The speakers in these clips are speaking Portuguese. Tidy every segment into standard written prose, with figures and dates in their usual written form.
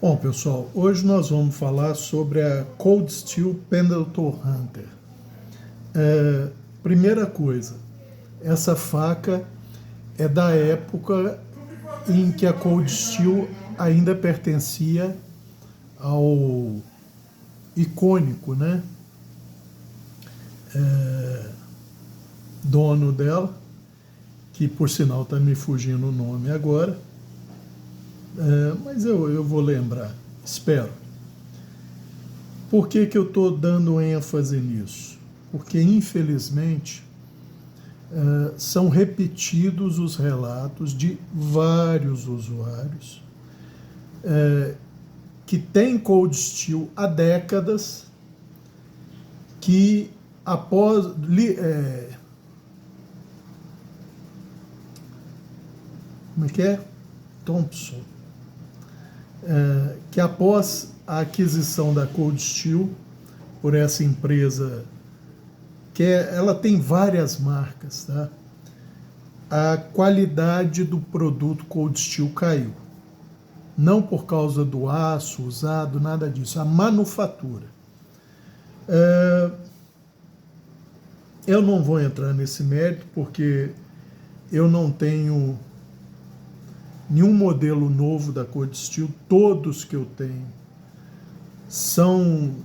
Bom, pessoal, hoje nós vamos falar sobre a Cold Steel Pendleton Hunter. Primeira coisa, essa faca é da época em que a Cold Steel ainda pertencia ao icônico, né, dono dela, que por sinal está me fugindo o nome agora, mas eu vou lembrar, espero. Por que eu estou dando ênfase nisso? Porque, infelizmente, são repetidos os relatos de vários usuários que têm Cold Steel há décadas, que após... como é que é? Thompson. Que após a aquisição da Cold Steel por essa empresa, ela tem várias marcas, tá? A qualidade do produto Cold Steel caiu. Não por causa do aço usado, nada disso. A manufatura. Eu não vou entrar nesse mérito, porque eu não tenho nenhum modelo novo da Cold Steel. Todos que eu tenho são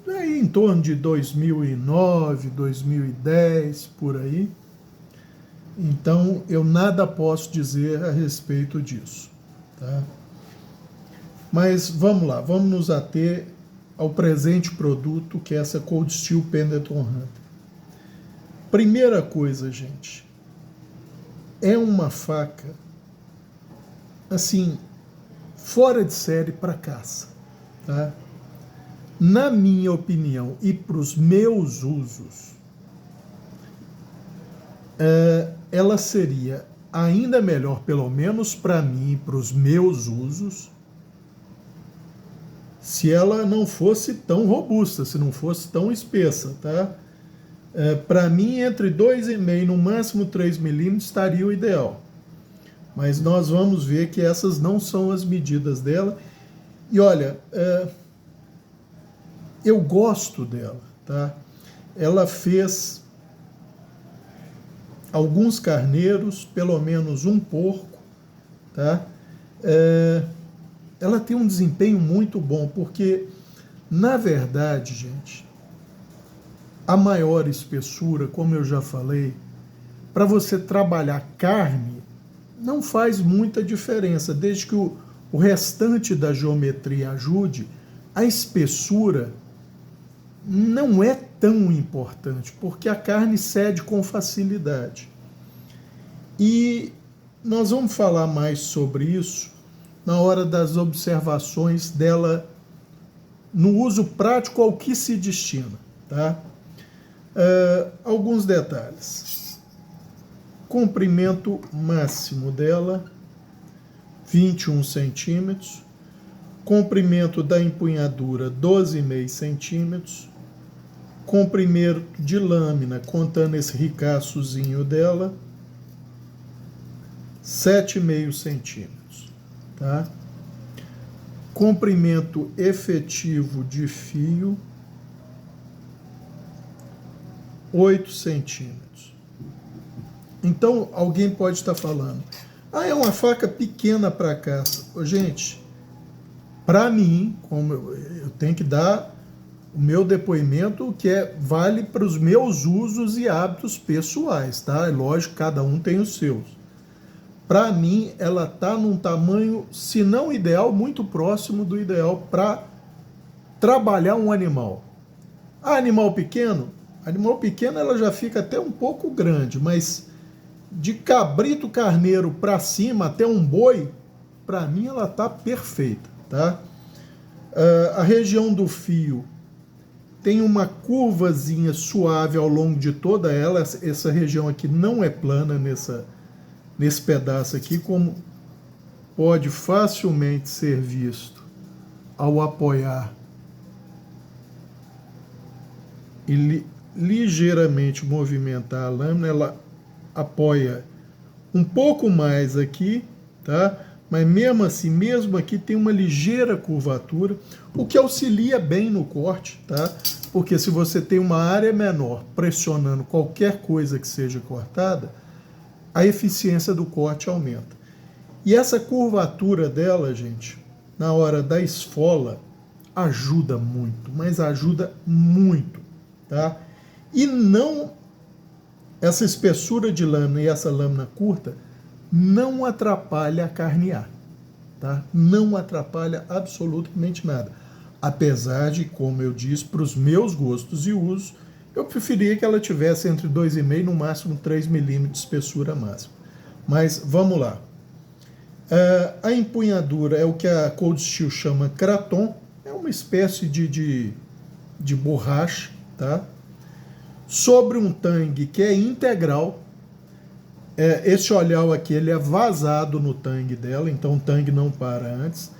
em torno de 2009, 2010, por aí. Então, eu nada posso dizer a respeito disso, tá? Mas vamos lá, vamos nos ater ao presente produto, que é essa Cold Steel Pendleton Hunter. Primeira coisa, gente, é uma faca, assim, fora de série para caça, tá? Na minha opinião e para os meus usos, ela seria ainda melhor, pelo menos para mim e para os meus usos, se ela não fosse tão robusta, se não fosse tão espessa, tá? Para mim, entre 2,5 no máximo 3 milímetros estaria o ideal. Mas nós vamos ver que essas não são as medidas dela. E olha, eu gosto dela, tá? Ela fez alguns carneiros, pelo menos um porco, tá? Ela tem um desempenho muito bom, porque, na verdade, gente, a maior espessura, como eu já falei, para você trabalhar carne, não faz muita diferença, desde que o restante da geometria ajude. A espessura não é tão importante, porque a carne cede com facilidade. E nós vamos falar mais sobre isso na hora das observações dela no uso prático ao que se destina, tá? Alguns detalhes. Comprimento máximo dela, 21 centímetros. Comprimento da empunhadura, 12,5 centímetros. Comprimento de lâmina, contando esse ricaçozinho dela, 7,5 centímetros. Tá? Comprimento efetivo de fio, 8 centímetros. Então, alguém pode estar falando, é uma faca pequena para caça. Gente, para mim, como eu tenho que dar o meu depoimento, que vale para os meus usos e hábitos pessoais, tá? É lógico, cada um tem os seus. Para mim, ela está num tamanho, se não ideal, muito próximo do ideal para trabalhar um animal. Animal pequeno ela já fica até um pouco grande, mas de cabrito carneiro para cima até um boi, para mim ela está perfeita, tá? A região do fio tem uma curvazinha suave ao longo de toda ela. Essa região aqui não é plana nesse pedaço aqui, como pode facilmente ser visto ao apoiar e ligeiramente movimentar a lâmina. Ela apoia um pouco mais aqui, tá? mas mesmo assim, mesmo aqui tem uma ligeira curvatura, o que auxilia bem no corte, tá? Porque se você tem uma área menor pressionando qualquer coisa que seja cortada, a eficiência do corte aumenta. E essa curvatura dela, gente, na hora da esfola, ajuda muito, mas ajuda muito, tá? E não, essa espessura de lâmina e essa lâmina curta não atrapalha a carnear, tá? Não atrapalha absolutamente nada. Apesar de, como eu disse, para os meus gostos e usos, eu preferia que ela tivesse entre 2,5 no máximo 3 milímetros de espessura máxima. Mas vamos lá. A empunhadura é o que a Cold Steel chama Kraton, é uma espécie de borracha, tá? Sobre um tangue que é integral. Esse olhar aqui ele é vazado no tangue dela, então o tangue não para antes.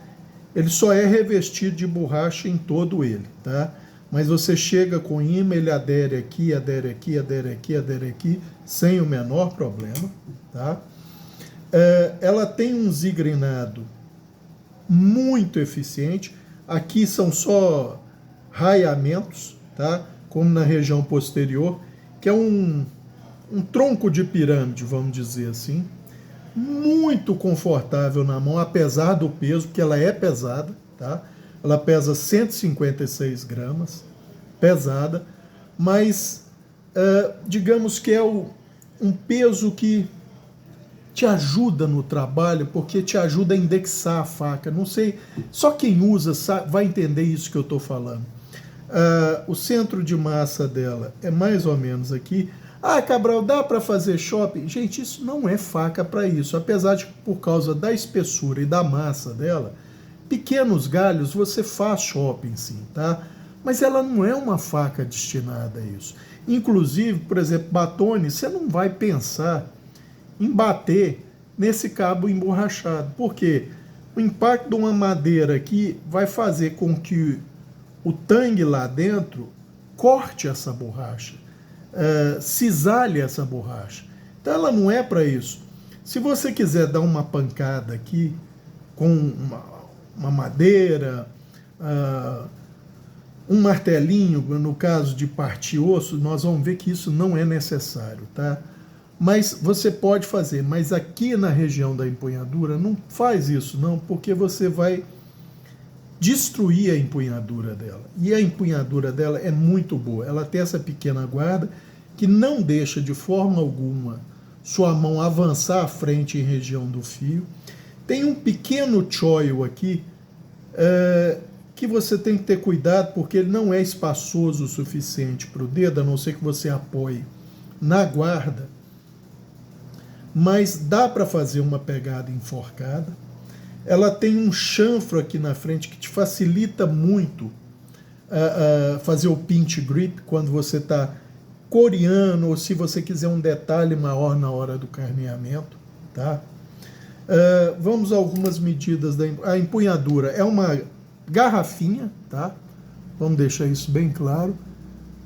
Ele só é revestido de borracha em todo ele, tá? Mas você chega com imã, ele adere aqui, adere aqui, adere aqui, adere aqui, sem o menor problema, tá? Ela tem um zigrinado muito eficiente. Aqui são só raiamentos, tá? Como na região posterior, que é um tronco de pirâmide, vamos dizer assim. Muito confortável na mão, apesar do peso, porque ela é pesada, tá? Ela pesa 156 gramas, pesada, mas digamos que é um peso que te ajuda no trabalho, porque te ajuda a indexar a faca. Não sei, só quem usa vai entender isso que eu estou falando. O centro de massa dela é mais ou menos aqui. Ah, Cabral, dá para fazer shopping? Gente, isso não é faca para isso. Apesar de, por causa da espessura e da massa dela, pequenos galhos você faz shopping sim, tá? Mas ela não é uma faca destinada a isso. Inclusive, por exemplo, batone, você não vai pensar em bater nesse cabo emborrachado. Por quê? O impacto de uma madeira aqui vai fazer com que o tangue lá dentro corte essa borracha. Cisalhe essa borracha. Então ela não é para isso. Se você quiser dar uma pancada aqui com uma madeira, um martelinho, no caso de partir osso, nós vamos ver que isso não é necessário, tá? Mas você pode fazer, mas aqui na região da empunhadura não faz isso não, porque você vai destruir a empunhadura dela. E a empunhadura dela é muito boa. Ela tem essa pequena guarda que não deixa de forma alguma sua mão avançar à frente em região do fio. Tem um pequeno choil aqui que você tem que ter cuidado, porque ele não é espaçoso o suficiente para o dedo, a não ser que você apoie na guarda. Mas dá para fazer uma pegada enforcada. Ela tem um chanfro aqui na frente que te facilita muito fazer o pinch grip quando você está coreando, ou se você quiser um detalhe maior na hora do carneamento, tá? Vamos a algumas medidas a empunhadura. É uma garrafinha, tá? Vamos deixar isso bem claro.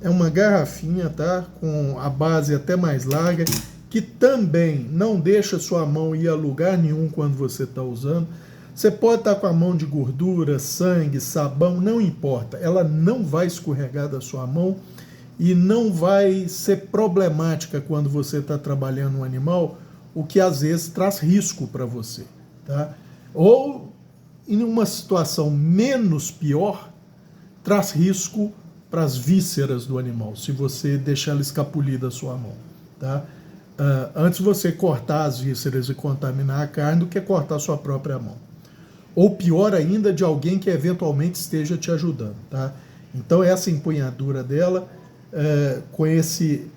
É uma garrafinha, tá? Com a base até mais larga, que também não deixa sua mão ir a lugar nenhum quando você está usando. Você pode estar com a mão de gordura, sangue, sabão, não importa. Ela não vai escorregar da sua mão e não vai ser problemática quando você está trabalhando um animal, o que às vezes traz risco para você, tá? Ou, em uma situação menos pior, traz risco para as vísceras do animal, se você deixar ela escapulir da sua mão, tá? Antes você cortar as vísceras e contaminar a carne do que cortar a sua própria mão. Ou pior ainda, de alguém que eventualmente esteja te ajudando, tá? Então essa empunhadura dela, com esse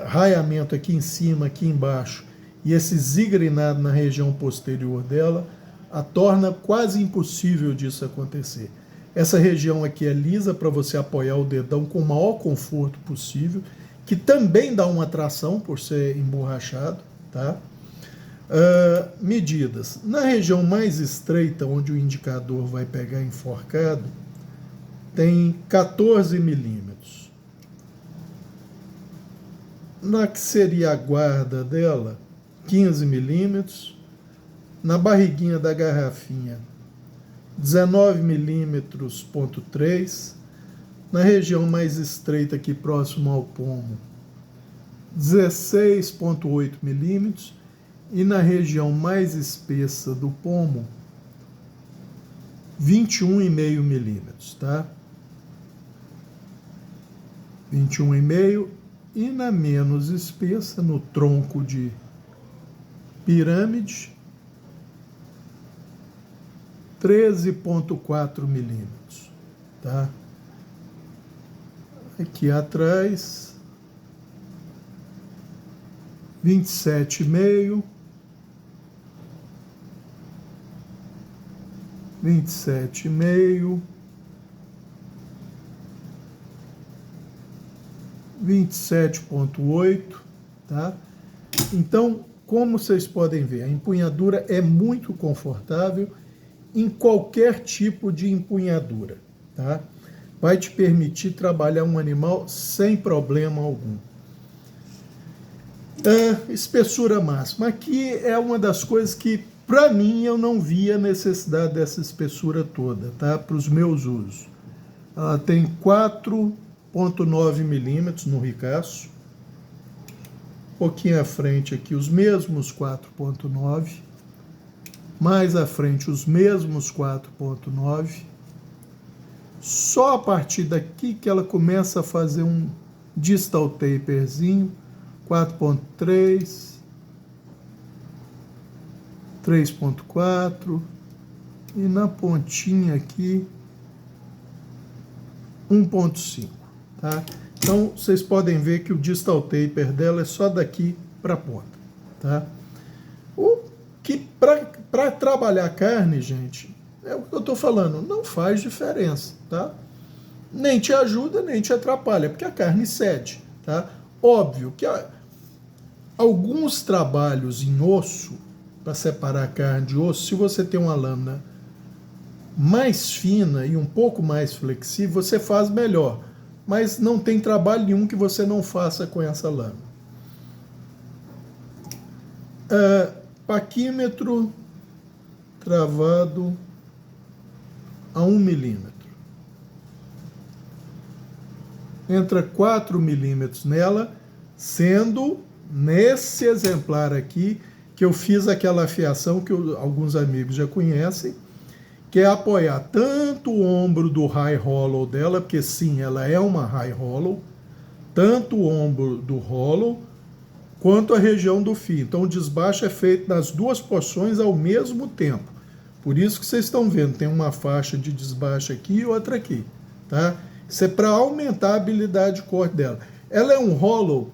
raiamento aqui em cima, aqui embaixo, e esse zigrinado na região posterior dela, a torna quase impossível disso acontecer. Essa região aqui é lisa para você apoiar o dedão com o maior conforto possível, que também dá uma tração por ser emborrachado, tá? Medidas. Na região mais estreita, onde o indicador vai pegar enforcado, tem 14 milímetros. Na que seria a guarda dela, 15 milímetros. na barriguinha da garrafinha 19 milímetros, ponto 3, na região mais estreita aqui próximo ao pomo 16,8 milímetros e na região mais espessa do pomo 21,5 milímetros, tá? 21,5 e na menos espessa, no tronco de pirâmide, 13,4 milímetros, tá? Aqui atrás, 27,5, 27,5, 27,8, tá? Então, como vocês podem ver, a empunhadura é muito confortável em qualquer tipo de empunhadura, tá? Vai te permitir trabalhar um animal sem problema algum. Espessura máxima. Aqui é uma das coisas que, para mim, eu não via necessidade dessa espessura toda, tá? Para os meus usos. Ela tem 4,9 milímetros no ricaço. Um pouquinho à frente aqui, os mesmos 4,9. Mais à frente, os mesmos 4,9. Só a partir daqui que ela começa a fazer um distal taperzinho, 4,3, 3,4 e na pontinha aqui 1,5, tá? Então vocês podem ver que o distal taper dela é só daqui para a ponta, tá? O que para trabalhar carne, gente, é o que eu estou falando, não faz diferença, tá? Nem te ajuda, nem te atrapalha, porque a carne cede, tá? Óbvio que alguns trabalhos em osso, para separar a carne de osso, se você tem uma lâmina mais fina e um pouco mais flexível, você faz melhor. Mas não tem trabalho nenhum que você não faça com essa lâmina. Paquímetro travado a 1 milímetro. Entra 4 milímetros nela, sendo nesse exemplar aqui que eu fiz aquela afiação que alguns amigos já conhecem, que é apoiar tanto o ombro do high hollow dela, porque sim, ela é uma high hollow, tanto o ombro do hollow, quanto a região do fio. Então o desbaixo é feito nas duas porções ao mesmo tempo. Por isso que vocês estão vendo, tem uma faixa de desbaixo aqui e outra aqui, tá? Isso é para aumentar a habilidade de corte dela. Ela é um hollow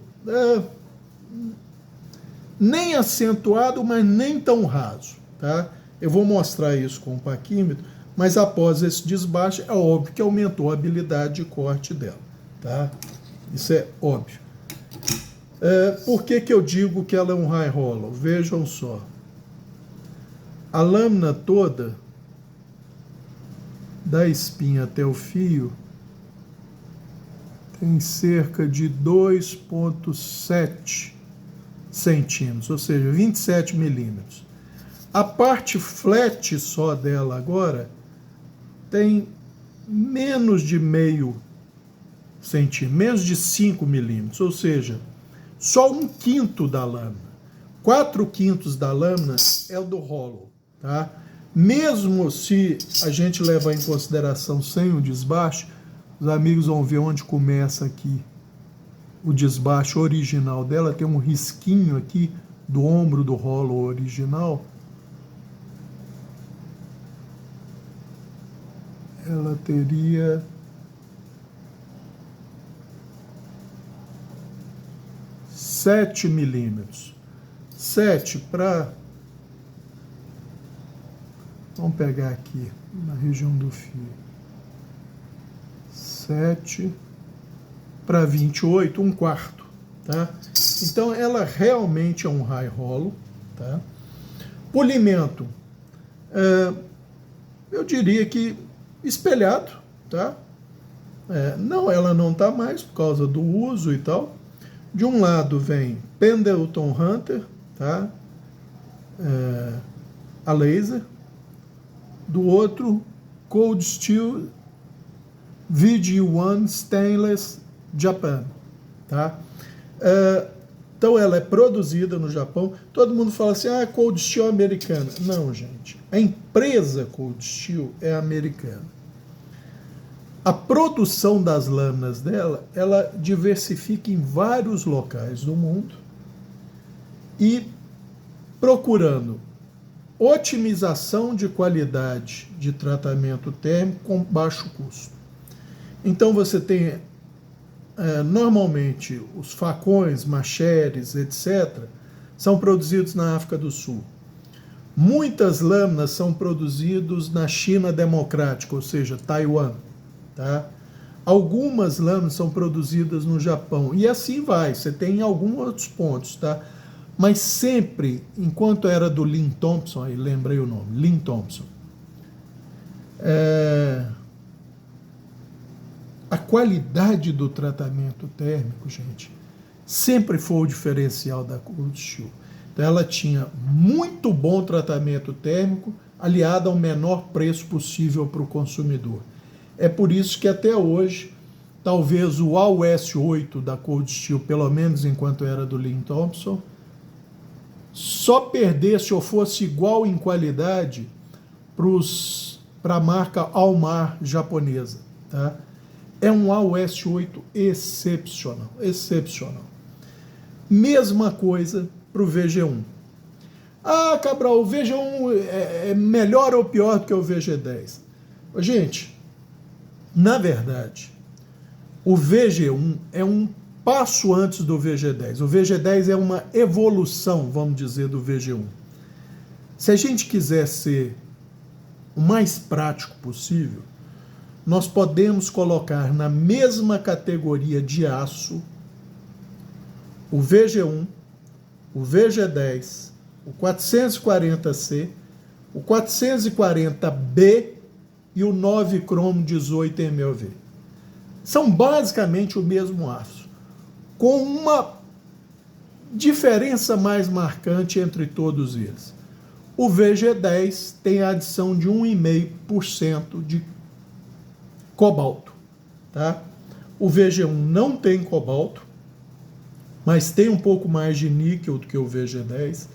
nem acentuado, mas nem tão raso, tá? Eu vou mostrar isso com o paquímetro, mas após esse desbaixo, é óbvio que aumentou a habilidade de corte dela, tá? Isso é óbvio. Por que eu digo que ela é um high hollow? Vejam só. A lâmina toda, da espinha até o fio, tem cerca de 2,7 centímetros, ou seja, 27 milímetros. A parte flat só dela agora tem menos de meio centímetro, menos de 5 milímetros, ou seja, só 1/5 da lâmina. 4/5 da lâmina é o do hollow, tá? Mesmo se a gente levar em consideração sem o desbaixo, os amigos vão ver onde começa aqui o desbaixo original dela, tem um risquinho aqui do ombro do hollow original. Ela teria 7 milímetros. 7 para... Vamos pegar aqui, na região do fio. 7 para 28, 1/4, tá? Então, ela realmente é um high hollow, tá? Polimento, eu diria que espelhado, tá? Não, ela não está mais por causa do uso e tal. De um lado vem Pendleton Hunter, tá? a laser, do outro Cold Steel VG1 Stainless Japan, tá? Então ela é produzida no Japão. Todo mundo fala assim, Cold Steel é americana. Não, gente. A empresa Cold Steel é americana. A produção das lâminas dela, ela diversifica em vários locais do mundo e procurando otimização de qualidade de tratamento térmico com baixo custo. Então você tem normalmente os facões, machetes, etc., são produzidos na África do Sul. Muitas lâminas são produzidas na China Democrática, ou seja, Taiwan. Tá? Algumas lâminas são produzidas no Japão. E assim vai, você tem alguns outros pontos. Tá? Mas sempre, enquanto era do Lin Thompson, aí lembrei o nome, Lin Thompson, a qualidade do tratamento térmico, gente, sempre foi o diferencial da Cold Steel. Então ela tinha muito bom tratamento térmico, aliado ao menor preço possível para o consumidor. É por isso que até hoje, talvez o AUS-8 da Cold Steel, pelo menos enquanto era do Lin Thompson, só perdesse ou fosse igual em qualidade para a marca Almar japonesa. Tá? É um AUS-8 excepcional, excepcional. Mesma coisa para o VG1. Cabral, o VG1 é melhor ou pior do que o VG10? Gente, na verdade, o VG1 é um passo antes do VG10. O VG10 é uma evolução, vamos dizer, do VG1. Se a gente quiser ser o mais prático possível, nós podemos colocar na mesma categoria de aço o VG1, o VG10, o 440C, o 440B e o 9 cromo 18 MOV. São basicamente o mesmo aço, com uma diferença mais marcante entre todos eles. O VG10 tem a adição de 1,5% de cobalto. Tá? O VG1 não tem cobalto, mas tem um pouco mais de níquel do que o VG10.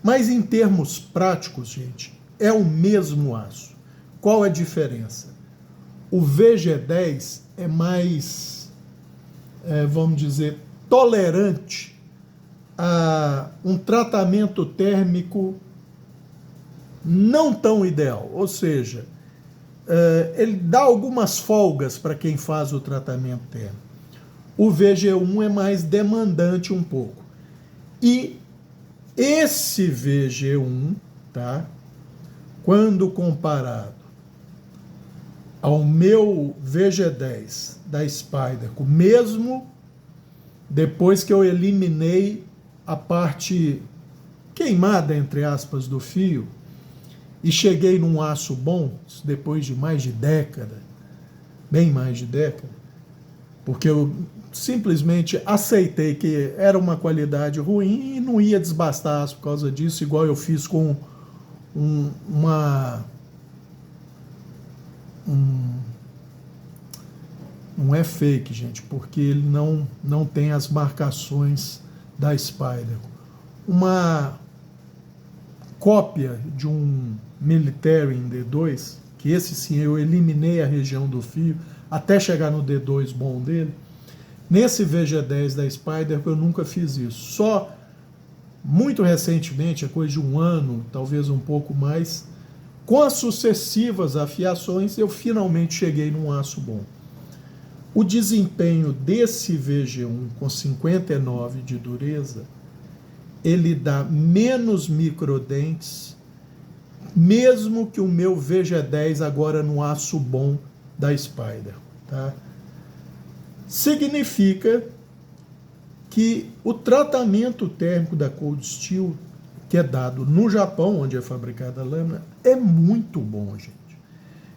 Mas em termos práticos, gente, é o mesmo aço. Qual a diferença? O VG10 é mais, vamos dizer, tolerante a um tratamento térmico não tão ideal. Ou seja, ele dá algumas folgas para quem faz o tratamento térmico. O VG1 é mais demandante um pouco. E esse VG1, tá, quando comparado ao meu VG10 da Spyderco, mesmo depois que eu eliminei a parte queimada, entre aspas, do fio, e cheguei num aço bom, depois de mais de década, bem mais de década, porque eu simplesmente aceitei que era uma qualidade ruim e não ia desbastar aço por causa disso, igual eu fiz com não é fake, gente, porque ele não tem as marcações da Spyderco. Uma cópia de um Military em D2, que esse sim eu eliminei a região do fio até chegar no D2 bom dele. Nesse VG10 da Spyderco eu nunca fiz isso. Só muito recentemente, há coisa de um ano, talvez um pouco mais, com as sucessivas afiações, eu finalmente cheguei num aço bom. O desempenho desse VG1 com 59 de dureza, ele dá menos microdentes, mesmo que o meu VG10 agora no aço bom da Spyderco. Tá? Significa que o tratamento térmico da Cold Steel, que é dado no Japão, onde é fabricada a lâmina, é muito bom, gente.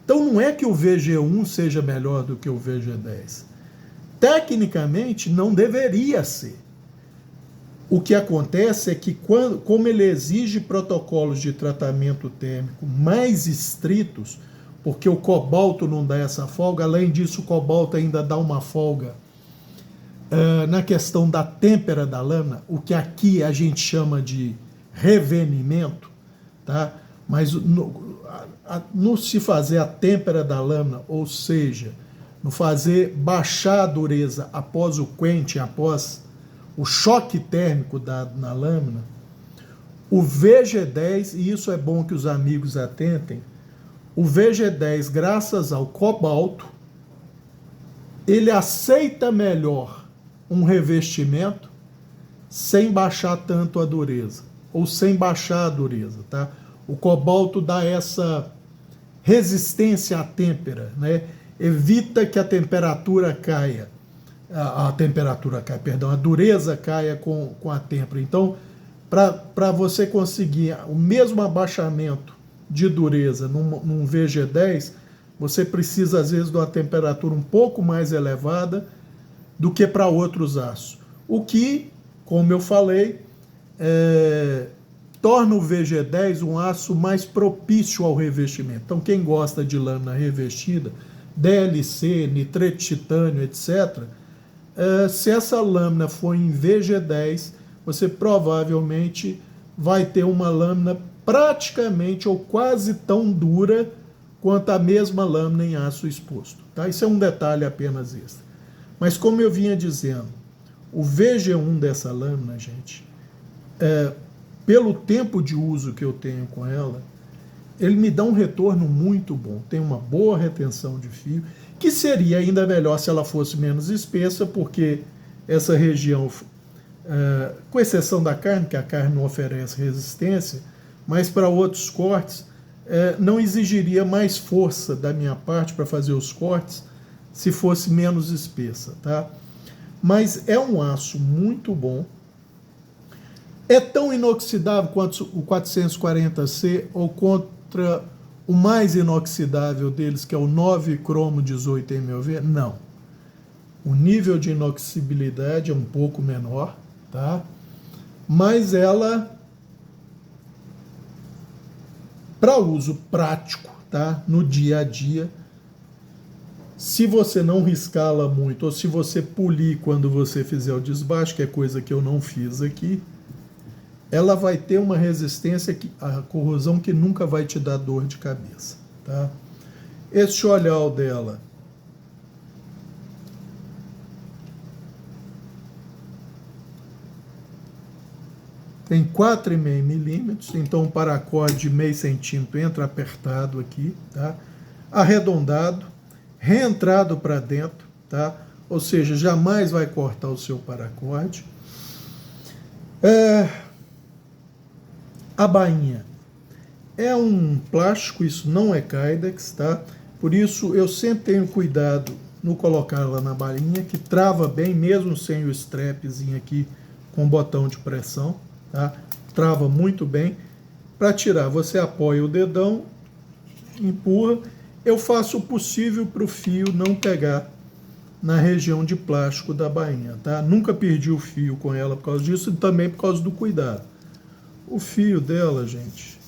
Então não é que o VG1 seja melhor do que o VG10. Tecnicamente não deveria ser. O que acontece é que, como ele exige protocolos de tratamento térmico mais estritos, porque o cobalto não dá essa folga, além disso, o cobalto ainda dá uma folga na questão da têmpera da lâmina, o que aqui a gente chama de revenimento, tá? Mas no se fazer a têmpera da lâmina, ou seja, no fazer baixar a dureza após o quench, após o choque térmico dado na lâmina, o VG10, e isso é bom que os amigos atentem, o VG10, graças ao cobalto, ele aceita melhor um revestimento sem baixar tanto a dureza, ou sem baixar a dureza, tá? O cobalto dá essa resistência à têmpera, né? Evita que a temperatura caia, a dureza caia com a têmpera. Então, para você conseguir o mesmo abaixamento de dureza num VG10, você precisa, às vezes, de uma temperatura um pouco mais elevada do que para outros aços. O que, como eu falei, torna o VG10 um aço mais propício ao revestimento. Então, quem gosta de lâmina revestida, DLC, nitreto de titânio, etc., se essa lâmina for em VG10, você provavelmente vai ter uma lâmina praticamente ou quase tão dura quanto a mesma lâmina em aço exposto. Tá? Isso é um detalhe apenas extra. Mas como eu vinha dizendo, o VG1 dessa lâmina, gente, pelo tempo de uso que eu tenho com ela, ele me dá um retorno muito bom. Tem uma boa retenção de fio, que seria ainda melhor se ela fosse menos espessa, porque essa região, com exceção da carne, que a carne não oferece resistência, mas para outros cortes, não exigiria mais força da minha parte para fazer os cortes se fosse menos espessa, tá? Mas é um aço muito bom. É tão inoxidável quanto o 440C ou contra o mais inoxidável deles, que é o 9 cromo 18 MOV? Não. O nível de inoxibilidade é um pouco menor, tá? Mas ela, para uso prático, tá? No dia a dia, se você não riscá-la muito, ou se você polir quando você fizer o desbaste, que é coisa que eu não fiz aqui, ela vai ter uma resistência à corrosão que nunca vai te dar dor de cabeça, tá? Este olhar dela tem 4,5 milímetros, então o paracorde de meio centímetro entra apertado aqui, tá? Arredondado, reentrado para dentro, tá? Ou seja, jamais vai cortar o seu paracorde. A bainha é um plástico, isso não é Kydex, tá? Por isso eu sempre tenho cuidado no colocar ela na bainha, que trava bem, mesmo sem o strapzinho aqui com o botão de pressão, tá? Trava muito bem. Para tirar, você apoia o dedão, empurra. Eu faço o possível para o fio não pegar na região de plástico da bainha, tá? Nunca perdi o fio com ela por causa disso e também por causa do cuidado. O fio dela, gente,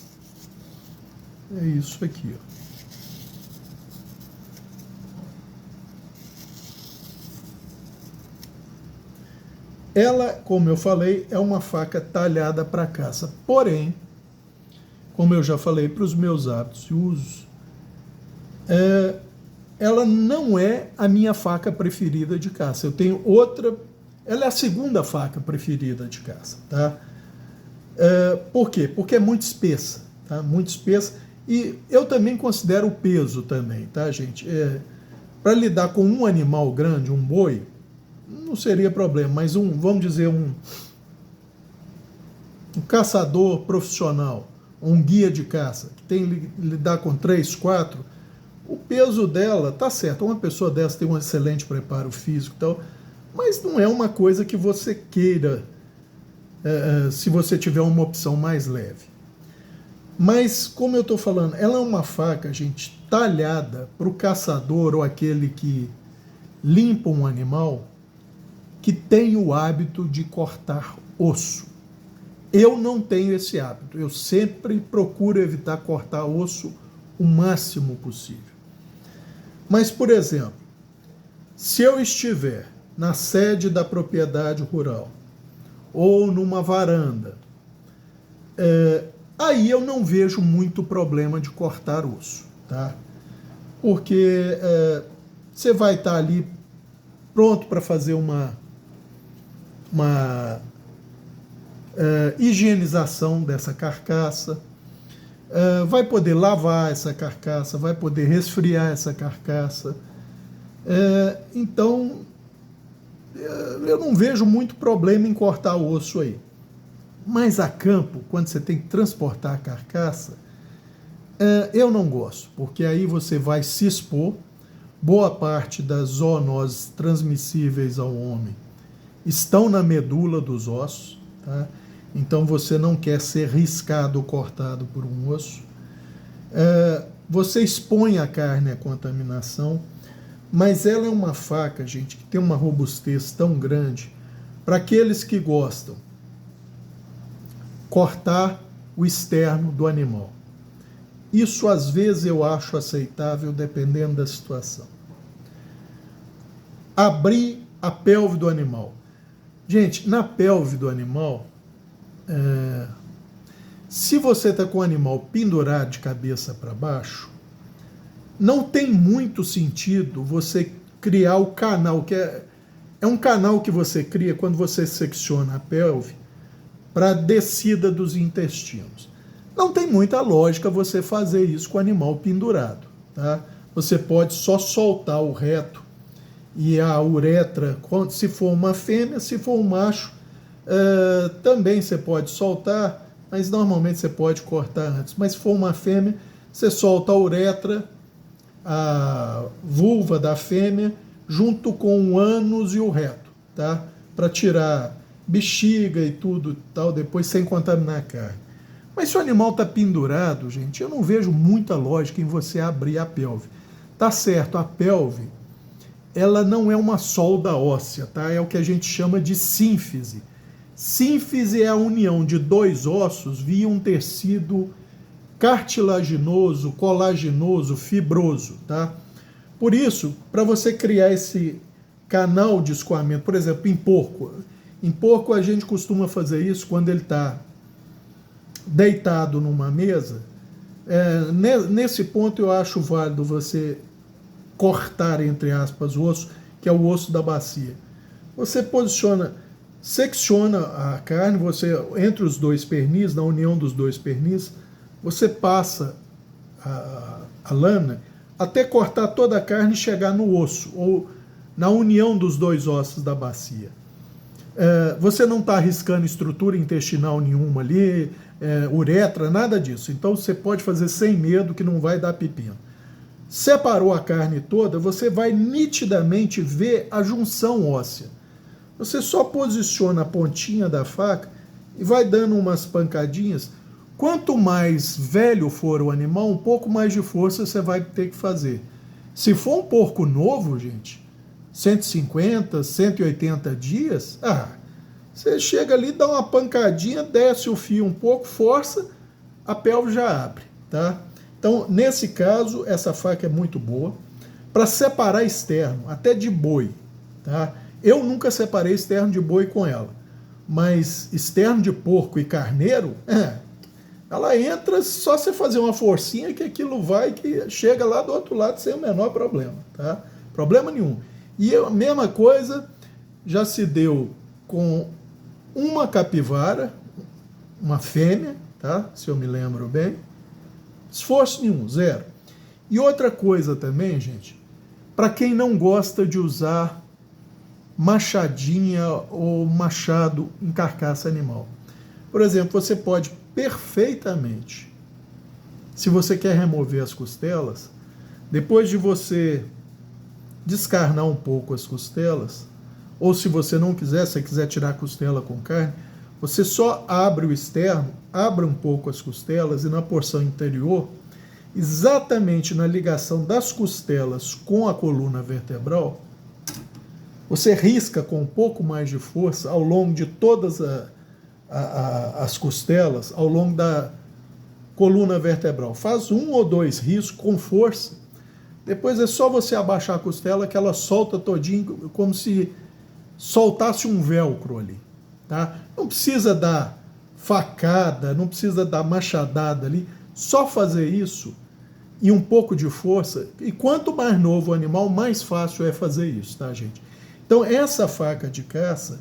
é isso aqui, ó. Ela, como eu falei, é uma faca talhada para caça. Porém, como eu já falei, para os meus hábitos e usos, ela não é a minha faca preferida de caça. Eu tenho outra, ela é a segunda faca preferida de caça, tá? Por quê? Porque é muito espessa, tá? Muito espessa. E eu também considero o peso também, tá, gente? Para lidar com um animal grande, um boi, não seria problema, mas vamos dizer, um caçador profissional, um guia de caça, que tem que lidar com 3, 4, o peso dela, tá certo, uma pessoa dessa tem um excelente preparo físico e tal, mas não é uma coisa que você queira, se você tiver uma opção mais leve. Mas, como eu estou falando, ela é uma faca, gente, talhada para o caçador ou aquele que limpa um animal, que tem o hábito de cortar osso. Eu não tenho esse hábito. Eu sempre procuro evitar cortar osso o máximo possível. Mas, por exemplo, se eu estiver na sede da propriedade rural ou numa varanda, aí eu não vejo muito problema de cortar osso, tá? Porque você vai estar ali pronto para fazer uma higienização dessa carcaça, vai poder lavar essa carcaça, vai poder resfriar essa carcaça. Então, eu não vejo muito problema em cortar o osso aí. Mas a campo, quando você tem que transportar a carcaça, eu não gosto, porque aí você vai se expor. Boa parte das zoonoses transmissíveis ao homem estão na medula dos ossos, tá? Então você não quer ser riscado ou cortado por um osso. Você expõe a carne à contaminação, mas ela é uma faca, gente, que tem uma robustez tão grande para aqueles que gostam cortar o externo do animal. Isso às vezes eu acho aceitável dependendo da situação. Abrir a pelve do animal. Gente, na pelve do animal, se você está com o animal pendurado de cabeça para baixo, não tem muito sentido você criar o canal, que é um canal que você cria quando você secciona a pelve para a descida dos intestinos. Não tem muita lógica você fazer isso com o animal pendurado, tá? Você pode só soltar o reto e a uretra, se for uma fêmea, se for um macho, também você pode soltar, mas normalmente você pode cortar antes. Mas se for uma fêmea, você solta a uretra, a vulva da fêmea, junto com o ânus e o reto, tá? Para tirar bexiga e tudo tal, depois sem contaminar a carne. Mas se o animal está pendurado, gente, eu não vejo muita lógica em você abrir a pelve. Tá certo, a pelve, ela não é uma solda óssea, tá? É o que a gente chama de sínfise. Sínfise é a união de dois ossos via um tecido cartilaginoso, colaginoso, fibroso, tá? Por isso, para você criar esse canal de escoamento, por exemplo, em porco a gente costuma fazer isso quando ele está deitado numa mesa. Nesse ponto eu acho válido você cortar, entre aspas, o osso, que é o osso da bacia. Você secciona a carne, você entre os dois pernis, na união dos dois pernis, você passa a lâmina até cortar toda a carne e chegar no osso, ou na união dos dois ossos da bacia. Você não está arriscando estrutura intestinal nenhuma ali, uretra, nada disso. Então você pode fazer sem medo, que não vai dar pepino. Separou a carne toda, você vai nitidamente ver a junção óssea. Você só posiciona a pontinha da faca e vai dando umas pancadinhas. Quanto mais velho for o animal, um pouco mais de força você vai ter que fazer. Se for um porco novo, gente, 150, 180 dias, você chega ali, dá uma pancadinha, desce o fio um pouco, força, a pelve já abre, tá? Então, nesse caso, essa faca é muito boa para separar externo, até de boi, tá? Eu nunca separei externo de boi com ela, mas externo de porco e carneiro, ela entra, só você fazer uma forcinha que aquilo vai, que chega lá do outro lado sem o menor problema, tá? Problema nenhum. E a mesma coisa já se deu com uma capivara, uma fêmea, tá? Se eu me lembro bem. Esforço nenhum, zero. E outra coisa também, gente, para quem não gosta de usar machadinha ou machado em carcaça animal. Por exemplo, você pode perfeitamente, se você quer remover as costelas, depois de você descarnar um pouco as costelas, ou se você não quiser, se você quiser tirar a costela com carne, você só abre o externo, abre um pouco as costelas e na porção interior, exatamente na ligação das costelas com a coluna vertebral, você risca com um pouco mais de força ao longo de todas as costelas, ao longo da coluna vertebral. Faz 1 ou 2 riscos com força, depois é só você abaixar a costela que ela solta todinho, como se soltasse um velcro ali. Tá? Não precisa dar facada, não precisa dar machadada ali, só fazer isso e um pouco de força. E quanto mais novo o animal, mais fácil é fazer isso, tá, gente? Então, essa faca de caça,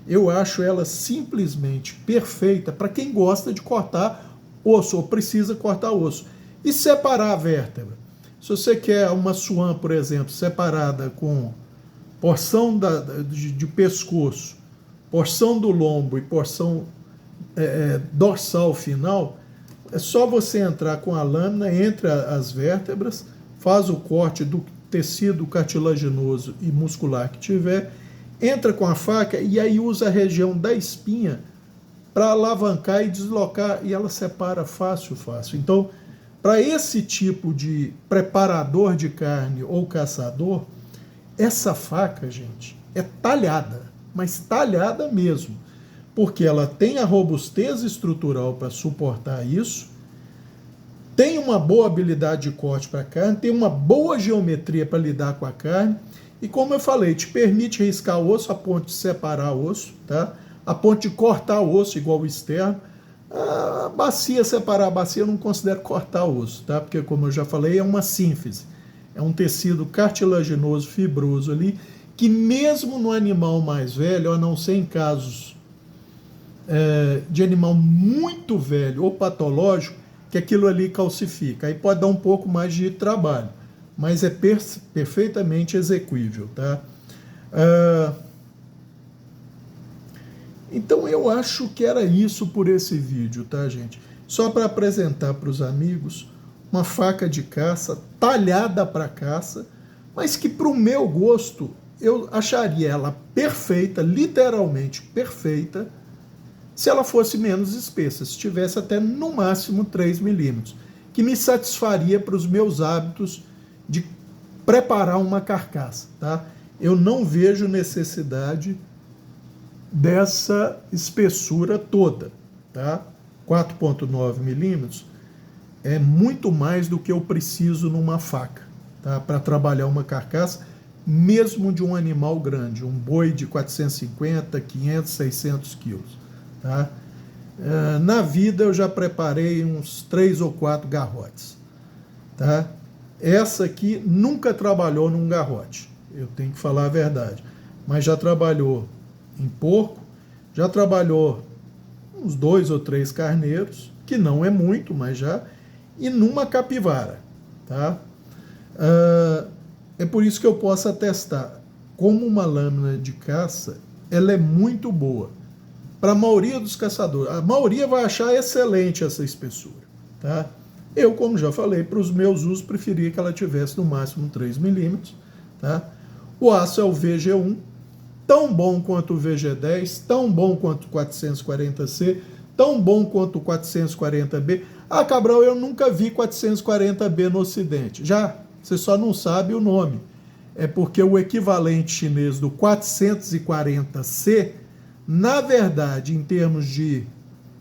eu acho ela simplesmente perfeita para quem gosta de cortar osso, ou precisa cortar osso. E separar a vértebra. Se você quer uma suã, por exemplo, separada com porção de pescoço, porção do lombo e porção dorsal final, é só você entrar com a lâmina entre as vértebras, faz o corte do tecido cartilaginoso e muscular que tiver, entra com a faca e aí usa a região da espinha para alavancar e deslocar, e ela separa fácil. Então, para esse tipo de preparador de carne ou caçador, essa faca, gente, é talhada, mas talhada mesmo, porque ela tem a robustez estrutural para suportar isso, tem uma boa habilidade de corte para a carne, tem uma boa geometria para lidar com a carne, e como eu falei, te permite riscar o osso a ponto de separar o osso, tá? A ponto de cortar o osso, igual o externo. A bacia, separar a bacia, eu não considero cortar o osso, tá? Porque, como eu já falei, é uma sínfise. É um tecido cartilaginoso, fibroso ali, que mesmo no animal mais velho, a não ser em casos de animal muito velho ou patológico, que aquilo ali calcifica. Aí pode dar um pouco mais de trabalho, mas é perfeitamente execuível, tá? Então eu acho que era isso por esse vídeo, tá, gente? Só para apresentar para os amigos uma faca de caça, talhada para caça, mas que para o meu gosto eu acharia ela perfeita, literalmente perfeita, se ela fosse menos espessa, se tivesse até no máximo 3 milímetros, que me satisfaria para os meus hábitos de preparar uma carcaça, tá? Eu não vejo necessidade dessa espessura toda, tá? 4,9 milímetros é muito mais do que eu preciso numa faca, tá? Para trabalhar uma carcaça, mesmo de um animal grande, um boi de 450, 500, 600 quilos, tá? Na vida eu já preparei uns 3 ou 4 garrotes, tá? Essa aqui nunca trabalhou num garrote, eu tenho que falar a verdade, mas já trabalhou em porco, já trabalhou uns 2 ou 3 carneiros, que não é muito, mas já, e numa capivara, tá? É por isso que eu posso atestar, como uma lâmina de caça, ela é muito boa. Para a maioria dos caçadores, a maioria vai achar excelente essa espessura, tá? Eu, como já falei, para os meus usos, preferia que ela tivesse no máximo 3 milímetros, tá? O aço é o VG1, tão bom quanto o VG10, tão bom quanto o 440C, tão bom quanto o 440B. Ah, Cabral, eu nunca vi 440B no Ocidente. Já, você só não sabe o nome. É porque o equivalente chinês do 440C, na verdade, em termos de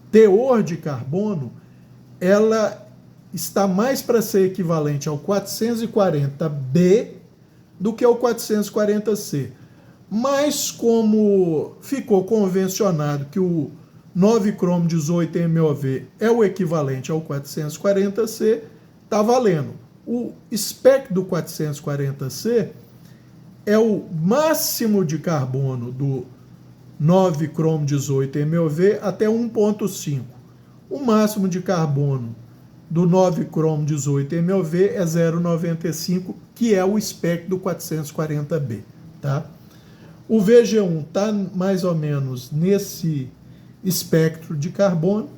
teor de carbono, ela está mais para ser equivalente ao 440B do que ao 440C. Mas como ficou convencionado que o 9-cromo 18 MOV é o equivalente ao 440C, está valendo. O spec do 440C é o máximo de carbono do 9-cromo 18 MOV até 1,5. O máximo de carbono do 9-cromo 18 MOV é 0,95, que é o spec do 440B, tá? O VG1 está mais ou menos nesse espectro de carbono.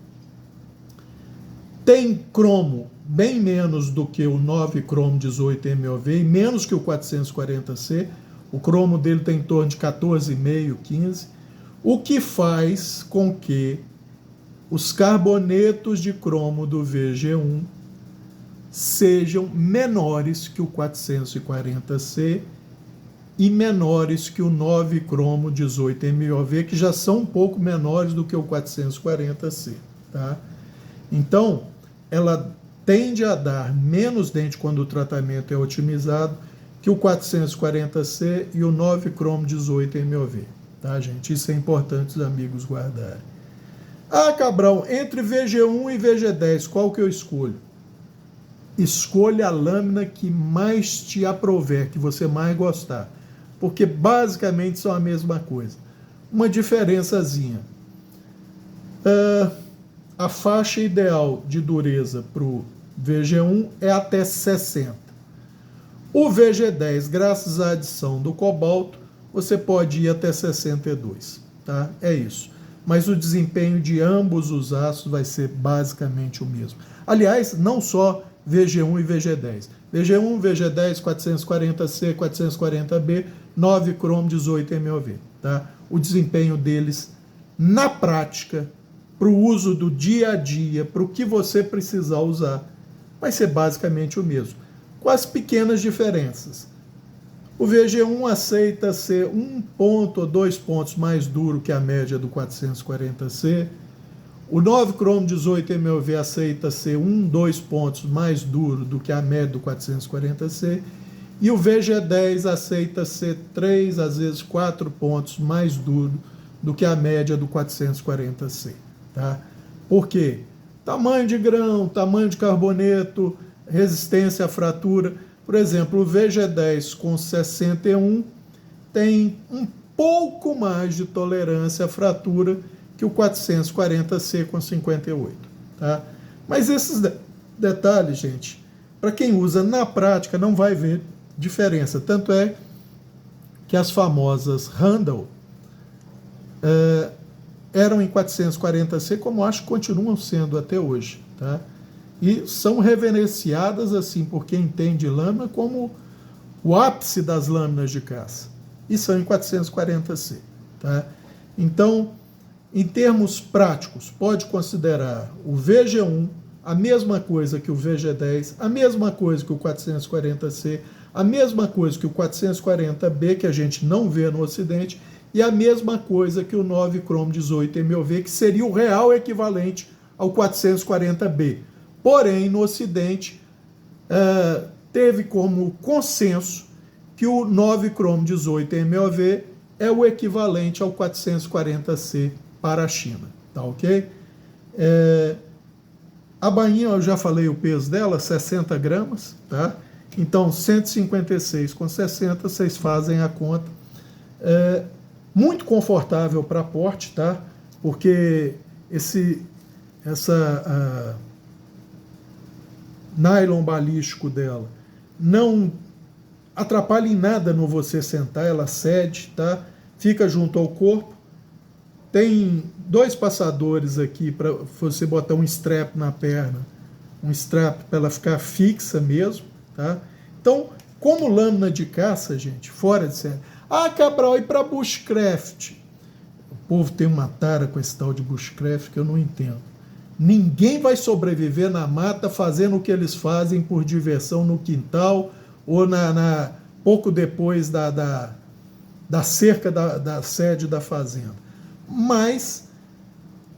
Tem cromo bem menos do que o 9-cromo 18 MOV e menos que o 440C. O cromo dele tem em torno de 14,5, 15, o que faz com que os carbonetos de cromo do VG1 sejam menores que o 440C e menores que o 9 cromo 18 MOV, que já são um pouco menores do que o 440C. Tá? Então, ela tende a dar menos dente quando o tratamento é otimizado que o 440C e o 9 cromo 18 MOV. Tá, gente? Isso é importante os amigos guardarem. Ah, Cabral, entre VG1 e VG10, qual que eu escolho? Escolha a lâmina que mais te aprover, que você mais gostar. Porque basicamente são a mesma coisa. Uma diferençazinha. A faixa ideal de dureza para o VG1 é até 60. O VG10, graças à adição do cobalto, você pode ir até 62. Tá? É isso. Mas o desempenho de ambos os aços vai ser basicamente o mesmo. Aliás, não só VG1 e VG10. VG1, VG10, 440C, 440B, 9 cromo 18 MOV. Tá? O desempenho deles, na prática, para o uso do dia a dia, para o que você precisar usar, vai ser basicamente o mesmo, com as pequenas diferenças. O VG1 aceita ser 1 ponto ou 2 pontos mais duro que a média do 440C. O 9 cromo 18 MOV aceita ser 2 pontos mais duro do que a média do 440C. E o VG10 aceita ser 3, às vezes 4 pontos mais duro do que a média do 440C. Tá? Por quê? Tamanho de grão, tamanho de carboneto, resistência à fratura. Por exemplo, o VG10 com 61 tem um pouco mais de tolerância à fratura que o 440C com 58. Tá? Mas esses detalhes, gente, para quem usa na prática não vai ver diferença. Tanto é que as famosas Randall eram em 440C, como acho que continuam sendo até hoje. Tá? E são reverenciadas assim por quem entende lâmina como o ápice das lâminas de caça. E são em 440C. Tá? Então, em termos práticos, pode considerar o VG1 a mesma coisa que o VG10, a mesma coisa que o 440C, a mesma coisa que o 440B, que a gente não vê no Ocidente, e a mesma coisa que o 9 cromo 18 MOV, que seria o real equivalente ao 440B. Porém, no Ocidente, teve como consenso que o 9 cromo 18 MOV é o equivalente ao 440C para a China. Tá ok? A bainha, eu já falei o peso dela, 60 gramas. Tá? Então, 156 com 60, vocês fazem a conta. Muito confortável para porte, tá? Porque essa nylon balístico dela não atrapalha em nada no você sentar, ela cede, tá? Fica junto ao corpo. Tem 2 passadores aqui para você botar um strap na perna, um strap para ela ficar fixa mesmo, tá? Então, como lâmina de caça, gente, fora de série. Ah, Cabral, e para bushcraft? O povo tem uma tara com esse tal de bushcraft que eu não entendo. Ninguém vai sobreviver na mata fazendo o que eles fazem por diversão no quintal ou pouco depois da cerca da sede da fazenda. Mas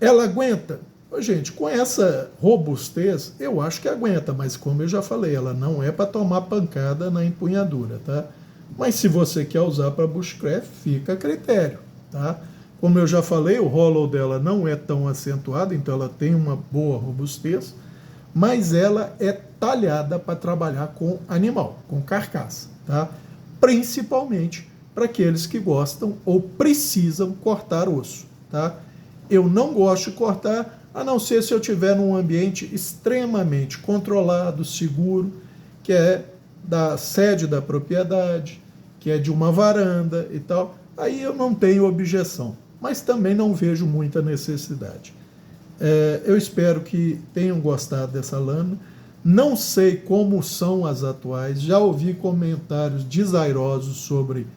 ela aguenta. Gente, com essa robustez, eu acho que aguenta, mas como eu já falei, ela não é para tomar pancada na empunhadura, tá? Mas se você quer usar para bushcraft, fica a critério, tá? Como eu já falei, o hollow dela não é tão acentuado, então ela tem uma boa robustez, mas ela é talhada para trabalhar com animal, com carcaça, tá? Principalmente para aqueles que gostam ou precisam cortar osso, tá? Eu não gosto de cortar, a não ser se eu estiver num ambiente extremamente controlado, seguro, que é da sede da propriedade, que é de uma varanda e tal, aí eu não tenho objeção, mas também não vejo muita necessidade. Eu espero que tenham gostado dessa lâmina. Não sei como são as atuais, já ouvi comentários desairosos sobre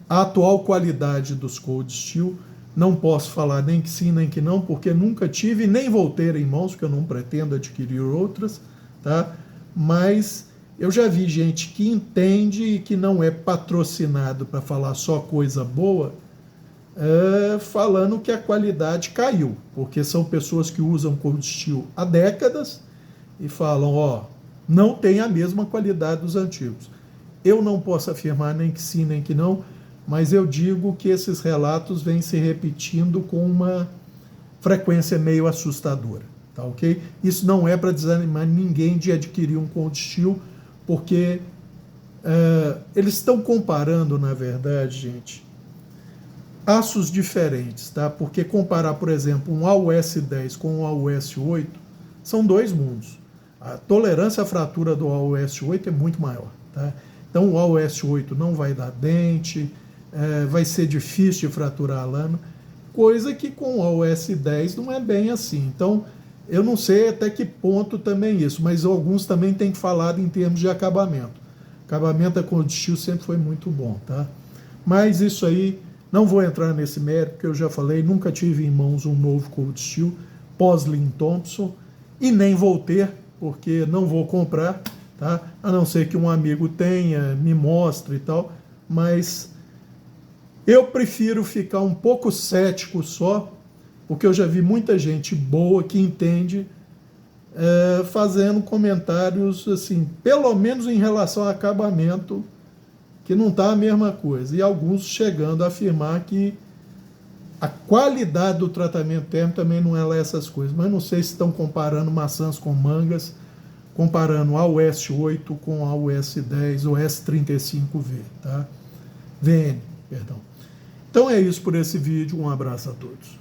a atual qualidade dos Cold Steel. Não posso falar nem que sim, nem que não, porque nunca tive, nem vou ter em mãos, porque eu não pretendo adquirir outras, tá? Mas Eu já vi gente que entende e que não é patrocinado para falar só coisa boa, falando que a qualidade caiu, porque são pessoas que usam cold steel há décadas e falam, ó, não tem a mesma qualidade dos antigos. Eu não posso afirmar nem que sim, nem que não, mas eu digo que esses relatos vêm se repetindo com uma frequência meio assustadora, tá ok? Isso não é para desanimar ninguém de adquirir um cold steel, porque eles estão comparando, na verdade, gente, aços diferentes, tá? Porque comparar, por exemplo, um AUS 10 com um AUS 8 são dois mundos. A tolerância à fratura do AUS 8 é muito maior, tá? Então o AUS 8 não vai dar dente, vai ser difícil de fraturar a lâmina, coisa que com o AUS 10 não é bem assim. Então eu não sei até que ponto também isso, mas alguns também têm falado em termos de acabamento. Acabamento da cold steel sempre foi muito bom, tá? Mas isso aí, não vou entrar nesse mérito, porque eu já falei, nunca tive em mãos um novo cold steel pós-Lin Thompson, e nem vou ter, porque não vou comprar, tá? A não ser que um amigo tenha, me mostre e tal, mas eu prefiro ficar um pouco cético só, porque eu já vi muita gente boa que entende fazendo comentários assim, pelo menos em relação ao acabamento, que não está a mesma coisa, e alguns chegando a afirmar que a qualidade do tratamento térmico também não é lá essas coisas, mas não sei se estão comparando maçãs com mangas, comparando a AUS 8 com a AUS 10 ou S35V, tá? VN, perdão. Então é isso por esse vídeo, um abraço a todos.